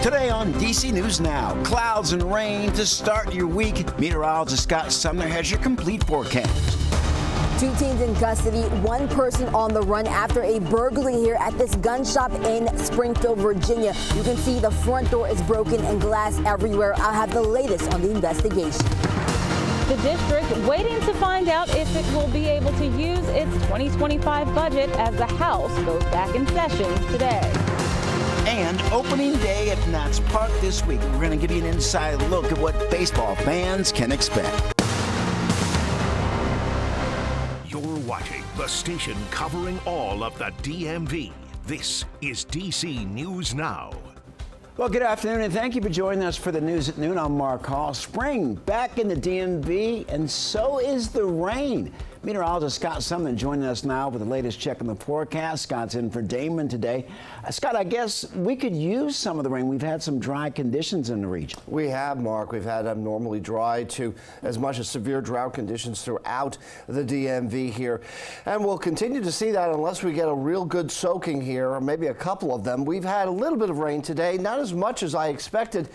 Today on DC News Now, clouds and rain to start your week. Meteorologist Scott Sumner has your complete forecast. 2 teens in custody, 1 person on the run after a burglary here at this gun shop in Springfield, Virginia. You can see the front door is broken and glass everywhere. I'll have the latest on the investigation. The district waiting to find out if it will be able to use its 2025 budget as the House goes back in session today. And opening day at Nats Park this week. We're going to give you an inside look at what baseball fans can expect. You're watching the station covering all of the DMV. This is DC News Now. Well, good afternoon, and thank you for joining us for the news at noon. I'm Mark Hall. Spring back in the DMV, and so is the rain. Meteorologist Scott Sumner joining us now with the latest check on the forecast. Scott's in for Damon today. Scott, I guess we could use some of the rain. We've had some dry conditions in the region. We have, Mark. We've had abnormally dry to as much as severe drought conditions throughout the DMV here. And we'll continue to see that unless we get a real good soaking here, or maybe a couple of them. We've had a little bit of rain today, not as much as I expected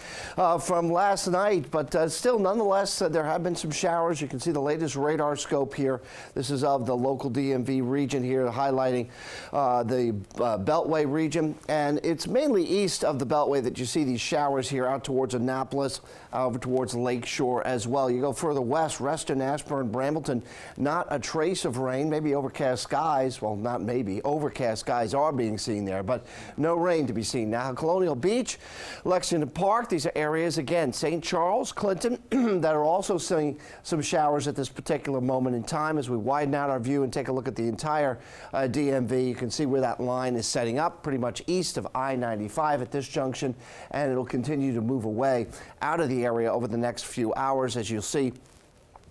from last night, but still, nonetheless, there have been some showers. You can see the latest radar scope here. This is of the local DMV region here, highlighting the Beltway region. And it's mainly east of the Beltway that you see these showers here out towards Annapolis, over towards Lakeshore as well. You go further west, Reston, Ashburn, Brambleton, not a trace of rain, maybe overcast skies. Well, not maybe, overcast skies are being seen there, but no rain to be seen. Now, Colonial Beach, Lexington Park, these are areas, again, St. Charles, Clinton, that are also seeing some showers at this particular moment in time. As we widen out our view and take a look at the entire DMV, you can see where that line is setting up, pretty much east of I-95 at this junction, and it'll continue to move away out of the area over the next few hours, as you'll see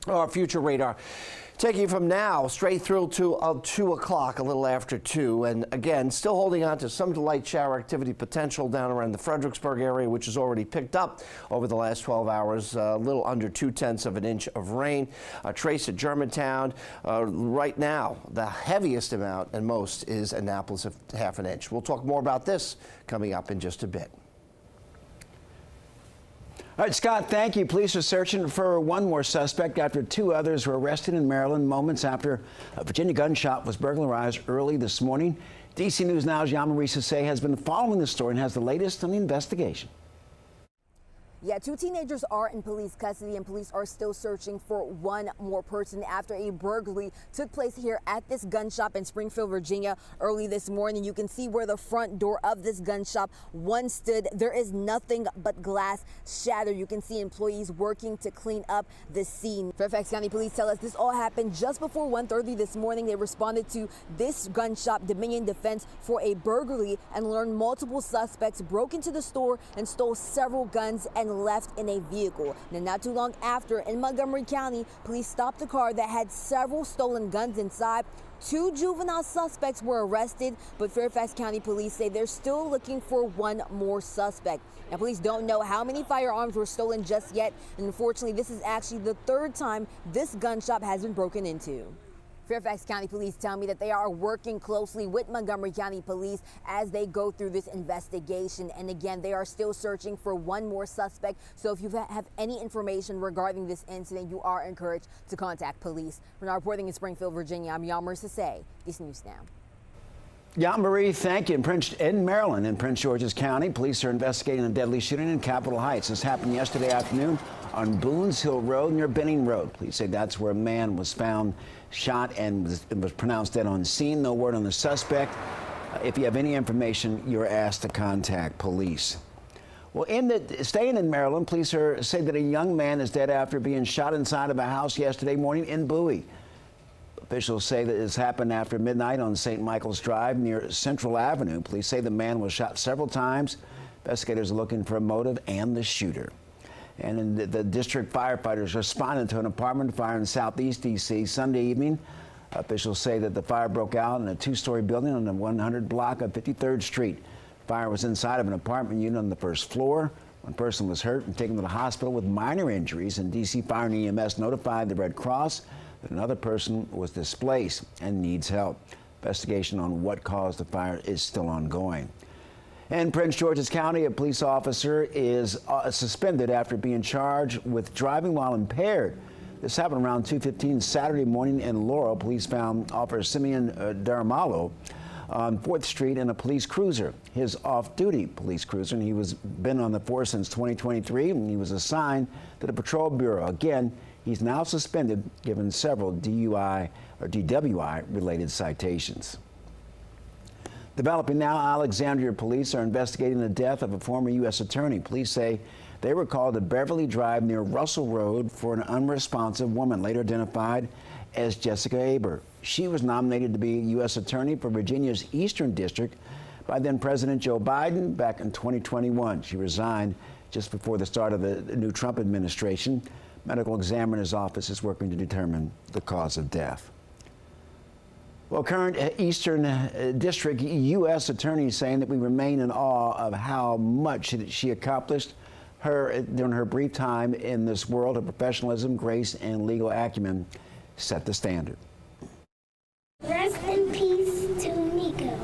our future radar. Taking you from now straight through to 2 o'clock, a little after 2. And again, still holding on to some light shower activity potential down around the Fredericksburg area, which has already picked up over the last 12 hours, a little under 0.2 of an inch of rain. A trace at Germantown. Right now, the heaviest amount and most is Annapolis of ½ an inch. We'll talk more about this coming up in just a bit. All right, Scott, thank you. Police are searching for 1 more suspect after 2 others were arrested in Maryland moments after a Virginia gun shop was burglarized early this morning. DC News Now's Yamari Sase has been following the story and has the latest on the investigation. Yeah, 2 teenagers are in police custody, and police are still searching for 1 more person after a burglary took place here at this gun shop in Springfield, Virginia early this morning. You can see where the front door of this gun shop once stood. There is nothing but glass shattered. You can see employees working to clean up the scene. Fairfax County Police tell us this all happened just before 1:30 this morning. They responded to this gun shop, Dominion Defense, for a burglary and learned multiple suspects broke into the store and stole several guns and left in a vehicle. Now, not too long after, in Montgomery County, police stopped a car that had several stolen guns inside. 2 juvenile suspects were arrested, but Fairfax County Police say they're still looking for 1 more suspect. Now, police don't know how many firearms were stolen just yet, and unfortunately, this is actually the 3rd time this gun shop has been broken into. Fairfax County Police tell me that they are working closely with Montgomery County Police as they go through this investigation. And again, they are still searching for 1 more suspect. So if you have any information regarding this incident, you are encouraged to contact police. We're now reporting in Springfield, Virginia. I'm Yamari Sase, DC News Now. Marie, thank you. In Maryland, in Prince George's County, police are investigating a deadly shooting in Capitol Heights. This happened yesterday afternoon on Boones Hill Road near Benning Road. Police say that's where a man was found shot and was pronounced dead on scene. No word on the suspect. If you have any information, you're asked to contact police. Well, staying in Maryland, police say that a young man is dead after being shot inside of a house yesterday morning in Bowie. Officials say that this happened after midnight on St. Michael's Drive near Central Avenue. Police say the man was shot several times. Investigators are looking for a motive and the shooter. And the district firefighters responded to an apartment fire in southeast D.C. Sunday evening. Officials say that the fire broke out in a 2-story building on the 100 block of 53rd Street. Fire was inside of an apartment unit on the 1st floor. 1 person was hurt and taken to the hospital with minor injuries, and D.C. Fire and EMS notified the Red Cross that another person was displaced and needs help. Investigation on what caused the fire is still ongoing. In Prince George's County, a police officer is suspended after being charged with driving while impaired. This happened around 2:15 Saturday morning in Laurel. Police found Officer Simeon Daramalo on 4th Street in a police cruiser, his off-duty police cruiser. And he was been on the force since 2023, and he was assigned to the Patrol Bureau. Again, he's now suspended, given several DUI or DWI-related citations. Developing now, Alexandria police are investigating the death of a former U.S. attorney. Police say they were called to Beverly Drive near Russell Road for an unresponsive woman, later identified as Jessica Aber. She was nominated to be U.S. attorney for Virginia's Eastern District by then President Joe Biden back in 2021. She resigned just before the start of the new Trump administration. Medical examiner's office is working to determine the cause of death. Well, current Eastern District U.S. attorney is saying that we remain in awe of how much she accomplished during her brief time in this world. Her professionalism, grace, and legal acumen set the standard. Rest in peace to Nico.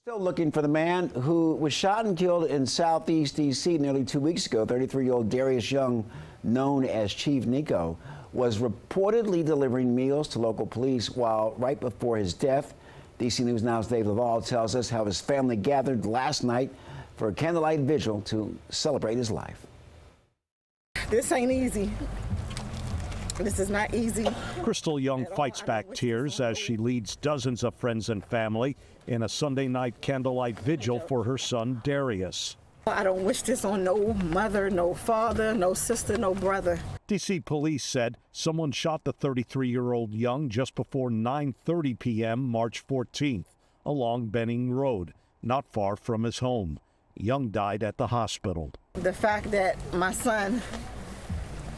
Still looking for the man who was shot and killed in Southeast D.C. nearly 2 weeks ago. 33-year-old Darius Young, known as Chief Nico, was reportedly delivering meals to local police while right before his death. DC News Now's Dave Laval tells us how his family gathered last night for a candlelight vigil to celebrate his life. This ain't easy. This is not easy. Crystal Young fights back tears as she leads dozens of friends and family in a Sunday night candlelight vigil for her son Darius. I don't wish this on no mother, no father, no sister, no brother. D.C. police said someone shot the 33-year-old Young just before 9:30 p.m. March 14th along Benning Road, not far from his home. Young died at the hospital. The fact that my son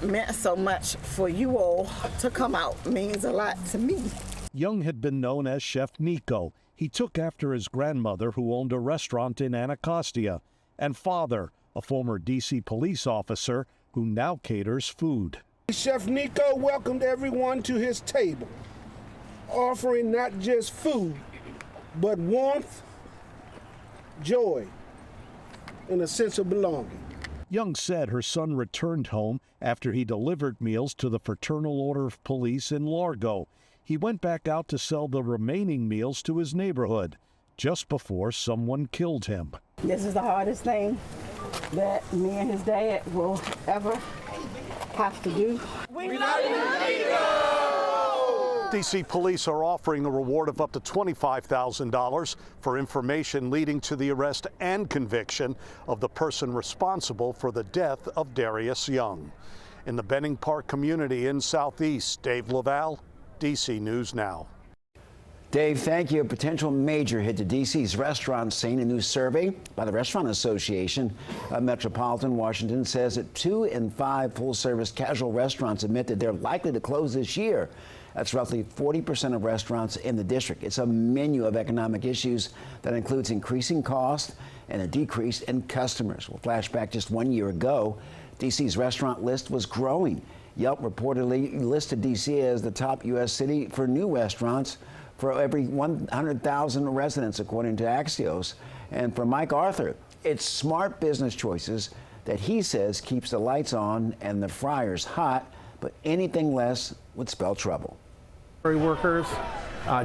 meant so much for you all to come out means a lot to me. Young had been known as Chef Nico. He took after his grandmother, who owned a restaurant in Anacostia, and father, a former D.C. police officer who now caters food. Chef Nico welcomed everyone to his table, offering not just food, but warmth, joy, and a sense of belonging. Young said her son returned home after he delivered meals to the Fraternal Order of Police in Largo. He went back out to sell the remaining meals to his neighborhood just before someone killed him. This is the hardest thing that me and his dad will ever have to do. We love you, Nico! D.C. police are offering a reward of up to $25,000 for information leading to the arrest and conviction of the person responsible for the death of Darius Young. In the Benning Park community in Southeast, Dave Laval, D.C. News Now. Dave, thank you. A potential major hit to D.C.'s restaurant scene. A new survey by the Restaurant Association of Metropolitan Washington says that 2 in 5 full-service casual restaurants admit that they're likely to close this year. That's roughly 40% of restaurants in the district. It's a menu of economic issues that includes increasing costs and a decrease in customers. We'll flash back just 1 year ago. D.C.'s restaurant list was growing. Yelp reportedly listed D.C. as the top U.S. city for new restaurants for every 100,000 residents, according to Axios. And for Mike Arthur, it's smart business choices that he says keeps the lights on and the fryers hot, but anything less would spell trouble. Workers,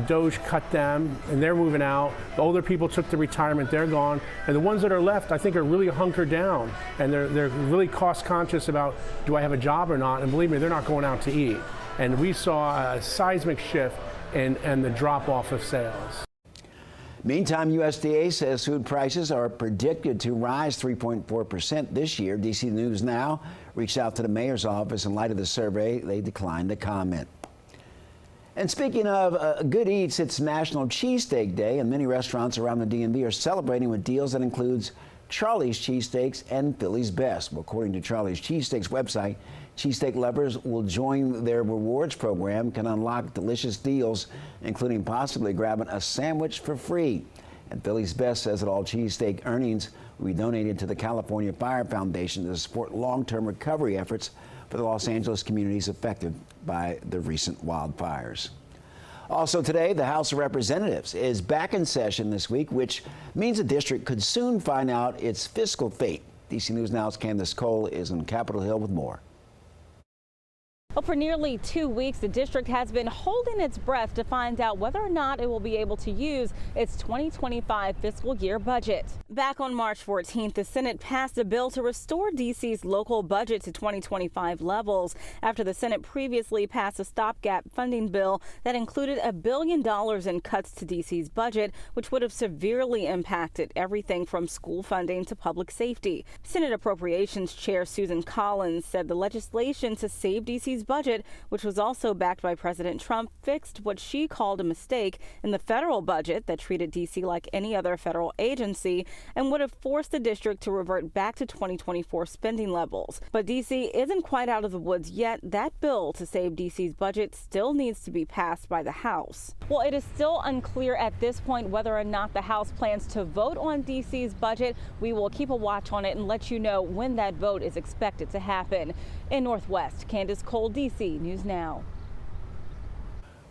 Doge cut them, and they're moving out. The older people took the retirement, they're gone. And the ones that are left, I think, are really hunkered down, and they're really cost conscious about, do I have a job or not? And believe me, they're not going out to eat. And we saw a seismic shift and the drop-off of sales. Meantime, USDA says food prices are predicted to rise 3.4% this year. DC News Now reached out to the mayor's office. In light of the survey, they declined to comment. And speaking of good eats, it's National Cheesesteak Day, and many restaurants around the DMV are celebrating with deals that includes Charlie's Cheesesteaks and Philly's Best. Well, according to Charlie's Cheesesteaks website, cheesesteak lovers will join their rewards program, can unlock delicious deals, including possibly grabbing a sandwich for free. And Philly's Best says that all cheesesteak earnings will be donated to the California Fire Foundation to support long-term recovery efforts for the Los Angeles communities affected by the recent wildfires. Also today, the House of Representatives is back in session this week, which means the district could soon find out its fiscal fate. DC News Now's Candace Cole is on Capitol Hill with more. Well, for nearly 2 weeks, the district has been holding its breath to find out whether or not it will be able to use its 2025 fiscal year budget. Back on March 14th, the Senate passed a bill to restore D.C.'s local budget to 2025 levels after the Senate previously passed a stopgap funding bill that included $1 billion in cuts to D.C.'s budget, which would have severely impacted everything from school funding to public safety. Senate Appropriations Chair Susan Collins said the legislation to save D.C.'s budget, which was also backed by President Trump, fixed what she called a mistake in the federal budget that treated D.C. like any other federal agency and would have forced the district to revert back to 2024 spending levels. But D.C. isn't quite out of the woods yet. That bill to save D.C.'s budget still needs to be passed by the House. Well, it is still unclear at this point whether or not the House plans to vote on D.C.'s budget. We will keep a watch on it and let you know when that vote is expected to happen. In Northwest, Candace Cole, DC News Now.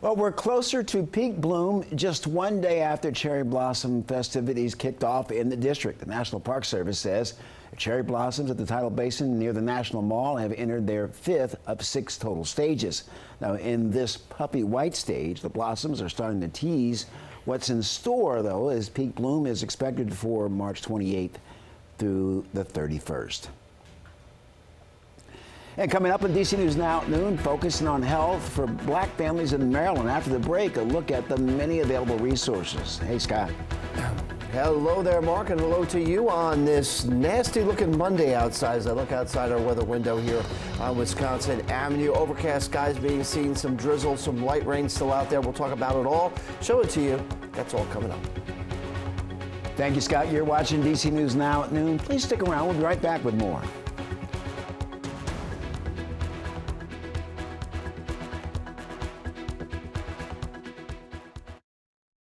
Well, we're closer to peak bloom just one day after cherry blossom festivities kicked off in the district. The National Park Service says cherry blossoms at the Tidal Basin near the National Mall have entered their 5th of 6 total stages. Now, in this puppy white stage, the blossoms are starting to tease what's in store, though, as peak bloom is expected for March 28th through the 31st. And coming up on DC News Now at noon, focusing on health for black families in Maryland. After the break, a look at the many available resources. Hey, Scott. Hello there, Mark, and hello to you on this nasty-looking Monday outside. As I look outside our weather window here on Wisconsin Avenue, overcast skies being seen, some drizzle, some light rain still out there. We'll talk about it all, show it to you. That's all coming up. Thank you, Scott. You're watching DC News Now at noon. Please stick around. We'll be right back with more.